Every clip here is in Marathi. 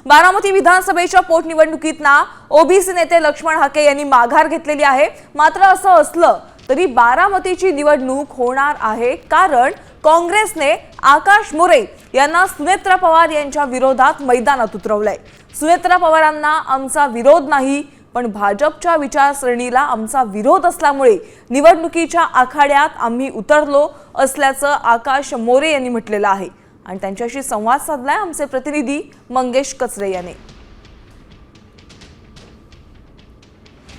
बारामती विधानसभेच्या पोटनिवडणुकीतना ओबीसी नेते लक्ष्मण हाके यांनी माघार घेतलेली आहे। मात्र असं असलं तरी बारामतीची निवडणूक होणार आहे, कारण काँग्रेसने आकाश मोरे यांना सुनेत्रा पवार यांच्या विरोधात मैदानात उतरवलंय। सुनेत्रा पवारांना आमचा विरोध नाही, पण भाजपच्या विचारसरणीला आमचा विरोध असल्यामुळे निवडणुकीच्या आखाड्यात आम्ही उतरलो असल्याचं आकाश मोरे यांनी म्हटलेलं आहे। आणि त्यांच्याशी संवाद साधलाय आमचे प्रतिनिधी मंगेश कचरे यांनी।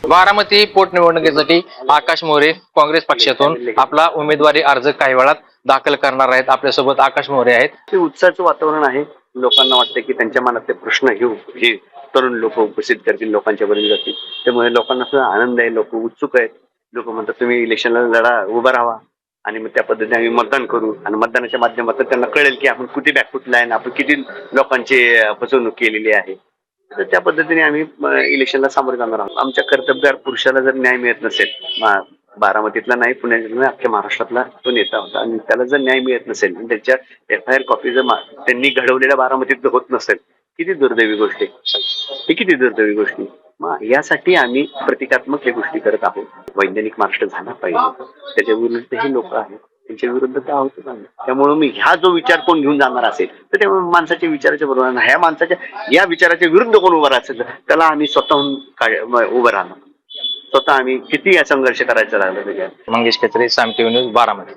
बारामती पोटनिवडणुकीसाठी आकाश मोरे काँग्रेस पक्षातून आपला उमेदवारी अर्ज काही वेळात दाखल करणार आहेत। आपल्यासोबत आकाश मोरे आहेत। ते उत्साहाचं वातावरण आहे। लोकांना वाटतं की त्यांच्या मनातले प्रश्न घेऊ हे तरुण लोक उपस्थित करतील, लोकांच्या पर्यंत जातील। त्यामुळे लोकांना सुद्धा आनंद आहे, लोक उत्सुक आहेत। लोक म्हणतात तुम्ही इलेक्शनला लढा, उभा राहा आणि मग त्या पद्धतीने आम्ही मतदान करू आणि मतदानाच्या माध्यमातून त्यांना कळेल की आपण किती बॅकफुटला आहे, आपण किती लोकांची फसवणूक केलेली आहे। तर त्या पद्धतीने आम्ही इलेक्शनला सामोरे जाणार आहोत। आमच्या कर्तबगार पुरुषाला जर न्याय मिळत नसेल, बारामतीतला नाही, पुण्यातला, अख्ख्या महाराष्ट्रातला तो नेता होता, आणि त्याला जर न्याय मिळत नसेल आणि त्याच्या FIR कॉपी जर त्यांनी घडवलेल्या बारामतीत होत नसेल, किती दुर्दैवी गोष्टी, ही किती दुर्दैवी गोष्टी। मग यासाठी आम्ही प्रतिकात्मक हे गोष्टी करत आहोत। वैज्ञानिक महाराष्ट्र झाला पाहिजे, त्याच्या विरुद्ध हे लोक आहेत, त्यांच्या विरुद्ध तर आहोत। त्यामुळे मी ह्या जो विचार कोण घेऊन जाणार असेल तर त्या माणसाच्या विचाराच्या बरोबर, ह्या माणसाच्या या विचाराच्या विरुद्ध कोण उभं राहायचं त्याला आम्ही स्वतःहून उभं राहणार। स्वतः आम्ही किती संघर्ष करायचा लागला त्याच्यात। मंगेश कचरे, साम टीव्ही न्यूज, बारामती।